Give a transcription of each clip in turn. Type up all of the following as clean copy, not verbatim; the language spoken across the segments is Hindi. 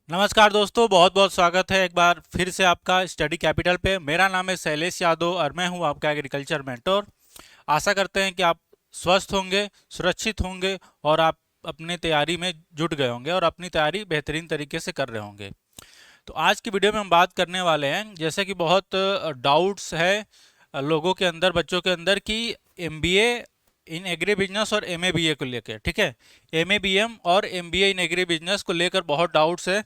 नमस्कार दोस्तों, बहुत बहुत स्वागत है एक बार फिर से आपका स्टडी कैपिटल पे। मेरा नाम है शैलेश यादव और मैं हूं आपका एग्रीकल्चर मेंटोर। आशा करते हैं कि आप स्वस्थ होंगे, सुरक्षित होंगे और आप अपनी तैयारी में जुट गए होंगे और अपनी तैयारी बेहतरीन तरीके से कर रहे होंगे। तो आज की वीडियो में हम बात करने वाले हैं, जैसे कि बहुत डाउट्स है लोगों के अंदर, बच्चों के अंदर, कि एमबीए इन एग्री बिजनेस और एमए बीए को लेकर, ठीक है, एमए बीएम और एमबीए इन एग्री बिजनेस को लेकर बहुत डाउट्स है।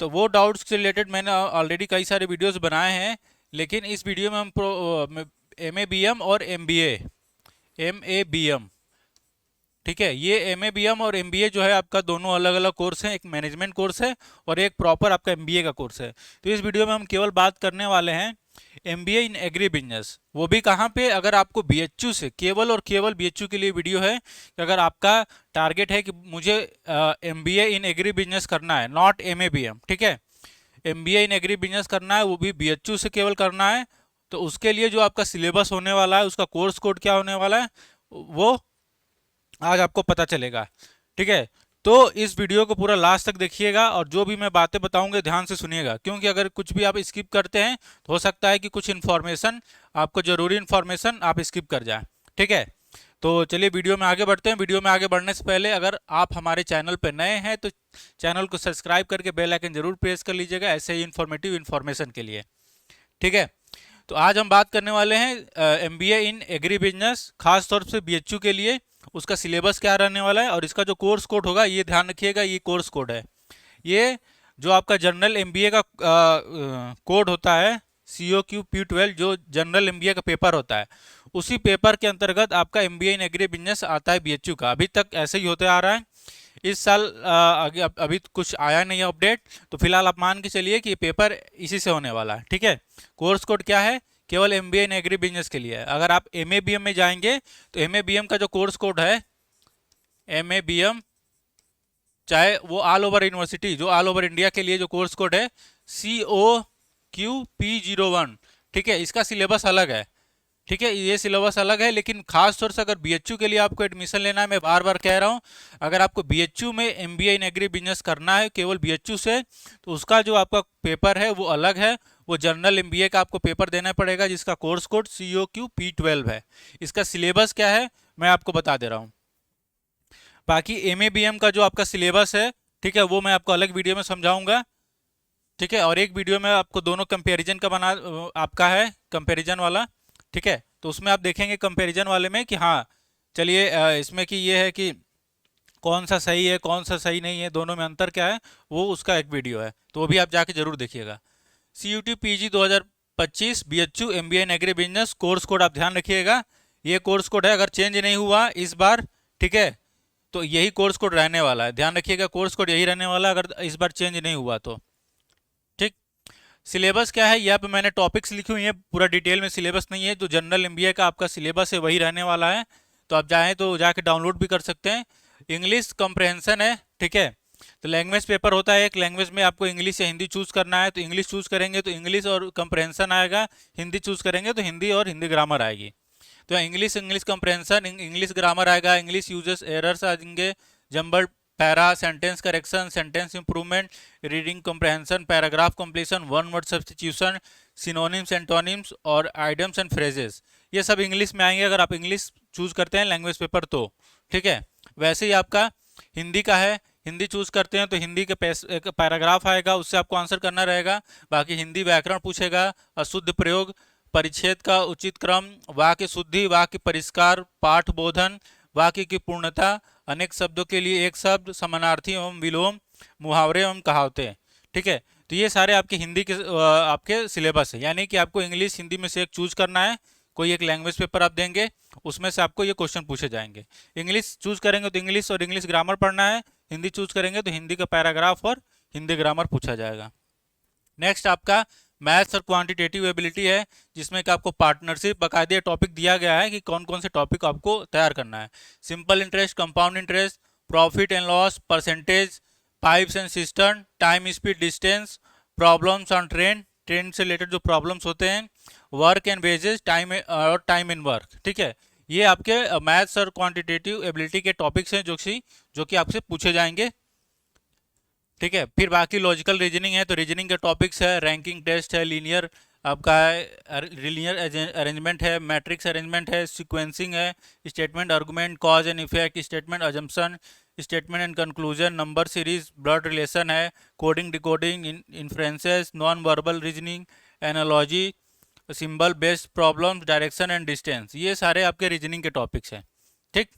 तो वो डाउट्स से रिलेटेड मैंने ऑलरेडी कई सारे वीडियोस बनाए हैं, लेकिन इस वीडियो में हम एमए बीएम और एमबीए, ठीक है, ये एमए बीएम और एमबीए जो है आपका दोनों अलग अलग कोर्स हैं। एक मैनेजमेंट कोर्स है और एक प्रॉपर आपका एमबीए का कोर्स है। तो इस वीडियो में हम केवल बात करने वाले हैं एमबीए इन एग्री बिजनेस। वो भी कहाँ पे, अगर आपको बीएचयू से, केवल और केवल बीएचयू के लिए वीडियो है कि अगर आपका टारगेट है कि मुझे एमबीए इन एग्री बिजनेस करना है, नॉट एमए बीएम, ठीक है, एमबीए इन एग्री बिजनेस करना है, वो भी बीएचयू से केवल करना है। तो उसके लिए जो आपका सिलेबस होने वाला है, उसका कोर्स कोड क्या होने वाला है, वो आज आपको पता चलेगा, ठीक है। तो इस वीडियो को पूरा लास्ट तक देखिएगा और जो भी मैं बातें बताऊंगे ध्यान से सुनिएगा, क्योंकि अगर कुछ भी आप स्किप करते हैं तो हो सकता है कि कुछ इन्फॉर्मेशन, आपको जरूरी इन्फॉर्मेशन आप स्किप कर जाएं, ठीक है। तो चलिए वीडियो में आगे बढ़ते हैं। वीडियो में आगे बढ़ने से पहले अगर आप हमारे चैनल पर नए हैं तो चैनल को सब्सक्राइब करके बेल आइकन जरूर प्रेस कर लीजिएगा, ऐसे ही इन्फॉर्मेटिव इन्फॉर्मेशन के लिए, ठीक है। तो आज हम बात करने वाले हैं एमबीए इन एग्री बिजनेस, खास तौर से बीएचयू के लिए। उसका सिलेबस क्या रहने वाला है और इसका जो कोर्स कोड होगा, ये ध्यान रखिएगा, ये कोर्स कोड है। ये जो आपका जनरल एमबीए का कोड होता है, COQ P12, जो जनरल एमबीए का पेपर होता है, उसी पेपर के अंतर्गत आपका एमबीए इन एग्री बिजनेस आता है बीएचयू का। अभी तक ऐसे ही होते आ रहा है। इस साल आगे अभी कुछ आया नहीं है अपडेट, तो फिलहाल आप मान के चलिए कि ये पेपर इसी से होने वाला है, ठीक है। कोर्स कोड क्या है, केवल एमबीए इन एग्री बिजनेस के लिए है। अगर आप एमए बीएम में जाएंगे तो एमए बीएम का जो कोर्स कोड है, एमए बीएम, चाहे वो ऑल ओवर यूनिवर्सिटी, जो ऑल ओवर इंडिया के लिए जो कोर्स कोड है, COQ P01, ठीक है, इसका सिलेबस अलग है, ठीक है, ये सिलेबस अलग है। लेकिन खास तौर से अगर बीएचयू के लिए आपको एडमिशन लेना है, मैं बार बार कह रहा हूँ, अगर आपको बीएचयू में एमबीए इन एग्री बिजनेस करना है केवल बीएचयू से, तो उसका जो आपका पेपर है वो अलग है। वो जनरल एमबीए का आपको पेपर देना पड़ेगा, जिसका कोर्स कोड COQ P12 है। इसका सिलेबस क्या है मैं आपको बता दे रहा हूँ। बाकी एमए बीएम का जो आपका सिलेबस है, ठीक है, वो मैं आपको अलग वीडियो में समझाऊंगा, ठीक है। और एक वीडियो में आपको दोनों कंपैरिजन का बना, आपका है कंपैरिजन वाला, ठीक है। तो उसमें आप देखेंगे कंपैरिजन वाले में कि हाँ, चलिए इसमें कि ये है कि कौन सा सही है कौन सा सही नहीं है, दोनों में अंतर क्या है, वो उसका एक वीडियो है, तो वो भी आप जाके जरूर देखिएगा। CUT PG 2025 BHU MBA इन एग्री बिजनेस, कोर्स कोड आप ध्यान रखिएगा, ये कोर्स कोड है। अगर चेंज नहीं हुआ इस बार, ठीक है, तो यही कोर्स कोड रहने वाला है, ध्यान रखिएगा, कोर्स कोड यही रहने वाला है अगर इस बार चेंज नहीं हुआ तो, ठीक। सिलेबस क्या है, यहाँ पे मैंने टॉपिक्स लिखी हुई हैं, पूरा डिटेल में सिलेबस नहीं है। जो जनरल एमबीए का आपका सिलेबस है वही रहने वाला है, तो आप चाहें तो जाके डाउनलोड भी कर सकते हैं। इंग्लिश कंप्रहेंशन है, ठीक है। तो लैंग्वेज पेपर होता है एक, लैंग्वेज में आपको इंग्लिश या हिंदी चूज करना है, तो इंग्लिश चूज करेंगे तो इंग्लिश और कंप्रहेंशन आएगा, हिंदी चूज करेंगे तो हिंदी और हिंदी ग्रामर आएगी। तो English English comprehension, English grammar आएगा, इंग्लिश यूजेस एरर्स आएंगे, jumble para, sentence correction, sentence improvement, reading comprehension, paragraph completion, one word substitution, synonyms antonyms और आइडम्स एंड फ्रेजेस, ये सब इंग्लिश में आएंगे अगर आप इंग्लिश चूज करते हैं लैंग्वेज पेपर तो, ठीक है। वैसे ही आपका हिंदी का है, हिंदी चूज करते हैं तो हिंदी के एक पैराग्राफ आएगा, उससे आपको आंसर करना रहेगा। बाकी हिंदी व्याकरण पूछेगा, अशुद्ध प्रयोग, परिच्छेद का उचित क्रम, वाक्य शुद्धि, वाक्य परिष्कार, पाठ बोधन, वाक्य की पूर्णता, अनेक शब्दों के लिए एक शब्द, समानार्थी एवं विलोम, मुहावरे एवं कहावतें, ठीक है। तो ये सारे आपके हिंदी के आपके सिलेबस है, यानी कि आपको इंग्लिश हिंदी में से एक चूज करना है। कोई एक लैंग्वेज पेपर आप देंगे, उसमें से आपको ये क्वेश्चन पूछे जाएंगे। इंग्लिश चूज करेंगे तो इंग्लिश और इंग्लिश ग्रामर पढ़ना है, हिंदी चूज करेंगे तो हिंदी का पैराग्राफ और हिंदी ग्रामर पूछा जाएगा। नेक्स्ट आपका मैथ्स और क्वांटिटेटिव एबिलिटी है, जिसमें कि आपको पार्टनरशिप बाकायदे टॉपिक दिया गया है कि कौन कौन से टॉपिक आपको तैयार करना है। Simple interest, compound interest, profit and loss, percentage, pipes and system, time speed distance, problems on train, train से रिलेटेड जो प्रॉब्लम्स होते हैं, वर्क एंड वेजेस, टाइम और टाइम इन वर्क, ठीक है। ये आपके मैथ्स और क्वांटिटेटिव एबिलिटी के टॉपिक्स हैं जो कि आपसे पूछे जाएंगे। ठीक है। फिर बाकी लॉजिकल रीजनिंग है, तो रीजनिंग के टॉपिक्स है, रैंकिंग टेस्ट है, लीनियर आपका है, लीनियर अरेंजमेंट है, मैट्रिक्स अरेंजमेंट है, सीक्वेंसिंग है, statement argument, cause and effect, statement assumption, statement and conclusion, number series, blood relation है, coding decoding, inferences, non verbal reasoning, analogy, symbol based problem, direction and distance, ये सारे आपके रीजनिंग के टॉपिक्स हैं। ठीक,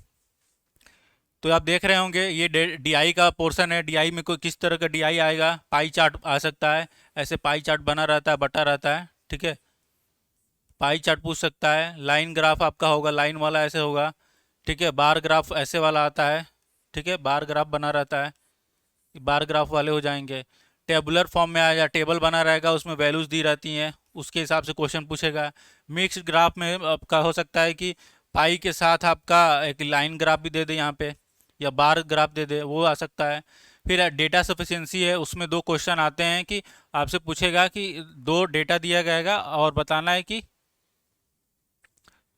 तो आप देख रहे होंगे ये डीआई का पोर्शन है। डीआई में कोई किस तरह का डीआई आएगा, पाई चार्ट आ सकता है, ऐसे पाई चार्ट बना रहता है, बटा रहता है। ठीक है, पाई चार्ट पूछ सकता है। लाइन ग्राफ आपका होगा, लाइन वाला ऐसे होगा। ठीक है, बार ग्राफ ऐसे वाला आता है। ठीक है, बार ग्राफ बना रहता है, बार ग्राफ वाले हो जाएंगे। टेबुलर फॉर्म में आया, टेबल बना रहेगा, उसमें वैल्यूज दी रहती हैं, उसके हिसाब से क्वेश्चन पूछेगा। मिक्स्ड ग्राफ में आपका हो सकता है कि पाई के साथ आपका एक लाइन ग्राफ भी दे दे यहाँ पे, या बार ग्राफ दे दे, वो आ सकता है। फिर डेटा सफिशिएंसी है, उसमें दो क्वेश्चन आते हैं कि आपसे पूछेगा कि दो डेटा दिया गएगा और बताना है कि,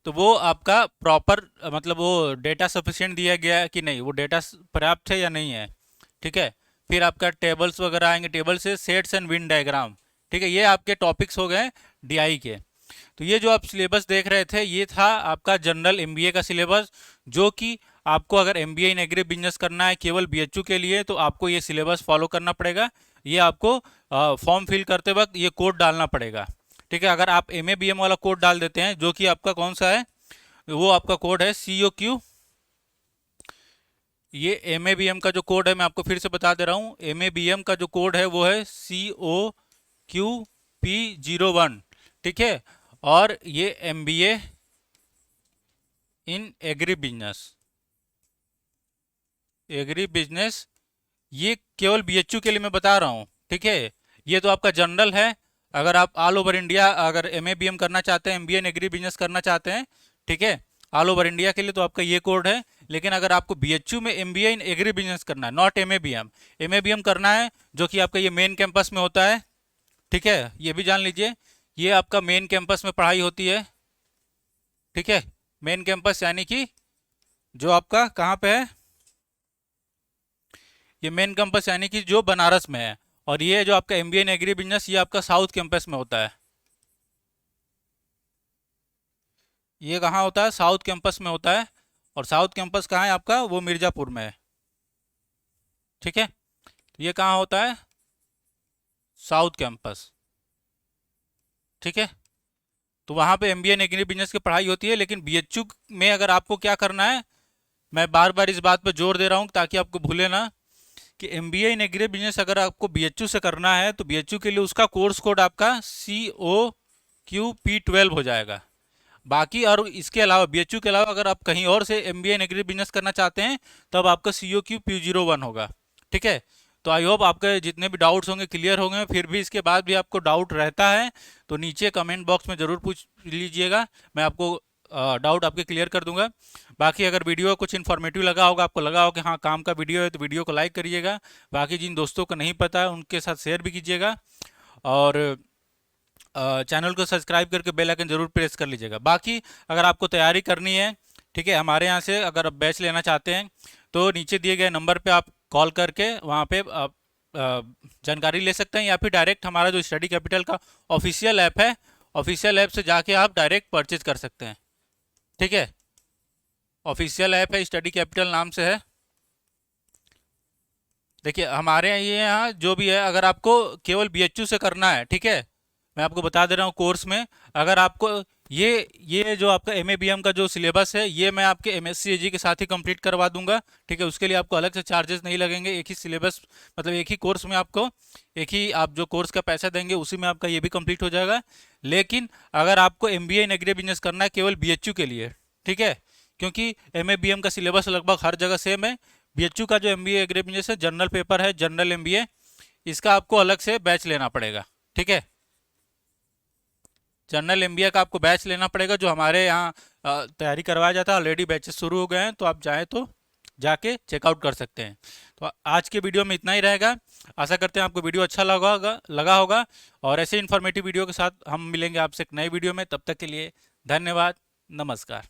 तो वो आपका प्रॉपर मतलब वो डेटा सफिशिएंट दिया गया है कि नहीं, वो डेटा पर्याप्त है या नहीं है। ठीक है, फिर आपका टेबल्स वगैरह आएंगे, टेबल से सेट्स एंड विन डायग्राम। ठीक है, ये आपके टॉपिक्स हो गए डीआई के। तो ये जो आप सिलेबस देख रहे थे, ये था आपका जनरल एमबीए का सिलेबस, जो कि आपको अगर एमबीए इन एग्री बिजनेस करना है केवल बीएचयू के लिए, तो आपको ये सिलेबस फॉलो करना पड़ेगा। ये आपको फॉर्म फिल करते वक्त ये कोड डालना पड़ेगा। ठीक है, अगर आप एम ए बी एम वाला कोड डाल देते हैं, जो कि आपका कौन सा है, वो आपका कोड है COQ। ये एम ए बी एम का जो कोड है, मैं आपको फिर से बता दे रहा हूँ, एम ए बी एम का जो कोड है वो है COQP01। ठीक है, और ये MBA इन एग्री बिजनेस, एग्री बिजनेस, ये केवल बीएचयू के लिए मैं बता रहा हूँ। ठीक है, ये तो आपका जनरल है। अगर आप ऑल ओवर इंडिया अगर MA BM करना चाहते हैं, MBA इन एग्री बिजनेस करना चाहते हैं, ठीक है, ऑल ओवर इंडिया के लिए, तो आपका ये कोड है। लेकिन अगर आपको बीएचयू में MBA इन एग्री बिजनेस करना है, नॉट MA BM करना है, जो कि आपका ये मेन कैंपस में होता है। ठीक है, ये भी जान लीजिए, ये आपका मेन कैंपस में पढ़ाई होती है। ठीक है, मेन कैंपस यानी कि जो आपका कहाँ पे है, ये मेन कैंपस यानी कि जो बनारस में है। और ये जो आपका MBA इन एग्री बिजनेस, ये आपका साउथ कैंपस में होता है। ये कहाँ होता है, साउथ कैंपस में होता है। और साउथ कैंपस कहाँ है आपका, वो मिर्ज़ापुर में है। ठीक है, तो ये कहाँ होता है, साउथ कैंपस। ठीक है, तो वहाँ पे MBA इन एग्री बिजनेस की पढ़ाई होती है। लेकिन बीएचयू में अगर आपको क्या करना है, मैं बार बार इस बात पर जोर दे रहा हूँ ताकि आपको भूले ना, कि MBA इन एग्री बिजनेस अगर आपको बीएचयू से करना है, तो बीएचयू के लिए उसका कोर्स कोड आपका COQP12 हो जाएगा। बाकी और इसके अलावा बीएचयू के अलावा अगर आप कहीं और से MBA इन एग्री बिजनेस करना चाहते हैं, तब आपका COQP01 होगा। ठीक है, तो आई होप आपके जितने भी डाउट्स होंगे क्लियर होंगे। फिर भी इसके बाद भी आपको डाउट रहता है तो नीचे कमेंट बॉक्स में ज़रूर पूछ लीजिएगा, मैं आपको डाउट आपके क्लियर कर दूंगा। बाकी अगर वीडियो कुछ इन्फॉर्मेटिव लगा होगा, आपको लगा हो कि हाँ काम का वीडियो है, तो वीडियो को लाइक करिएगा। बाकी जिन दोस्तों को नहीं पता है उनके साथ शेयर भी कीजिएगा, और चैनल को सब्सक्राइब करके बेल आइकन जरूर प्रेस कर लीजिएगा। बाकी अगर आपको तैयारी करनी है, ठीक है, हमारे यहाँ से अगर आप बैच लेना चाहते हैं, तो नीचे दिए गए नंबर पे आप कॉल करके वहाँ पे आप जानकारी ले सकते हैं, या फिर डायरेक्ट हमारा जो स्टडी कैपिटल का ऑफिशियल ऐप है, ऑफिशियल ऐप से जाके आप डायरेक्ट परचेज कर सकते हैं। ठीक है, ऑफिशियल ऐप है, स्टडी कैपिटल नाम से है। देखिए हमारे यहाँ जो भी है, अगर आपको केवल बीएचयू से करना है, ठीक है, मैं आपको बता दे रहा हूँ कोर्स में, अगर आपको ये जो आपका MA BM का जो सिलेबस है, ये मैं आपके MSc AG के साथ ही कंप्लीट करवा दूंगा। ठीक है, उसके लिए आपको अलग से चार्जेस नहीं लगेंगे। एक ही सिलेबस मतलब एक ही कोर्स में आपको एक ही आप जो कोर्स का पैसा देंगे उसी में आपका ये भी कंप्लीट हो जाएगा। लेकिन अगर आपको MBA इन एग्री बिजनेस करना है केवल बीएचयू के लिए, ठीक है, क्योंकि MA BM का सिलेबस लगभग हर जगह सेम है। बीएचयू का जो MBA एग्री बिजनेस है, जनरल पेपर है, जनरल MBA, इसका आपको अलग से बैच लेना पड़ेगा। ठीक है, जनरल MBA का आपको बैच लेना पड़ेगा, जो हमारे यहाँ तैयारी करवाया जाता है। ऑलरेडी बैचेस शुरू हो गए हैं, तो आप चाहें तो जाके चेकआउट कर सकते हैं। तो आज के वीडियो में इतना ही रहेगा। आशा करते हैं आपको वीडियो अच्छा लगा होगा, और ऐसे इन्फॉर्मेटिव वीडियो के साथ हम मिलेंगे आपसे एक नए वीडियो में। तब तक के लिए धन्यवाद, नमस्कार।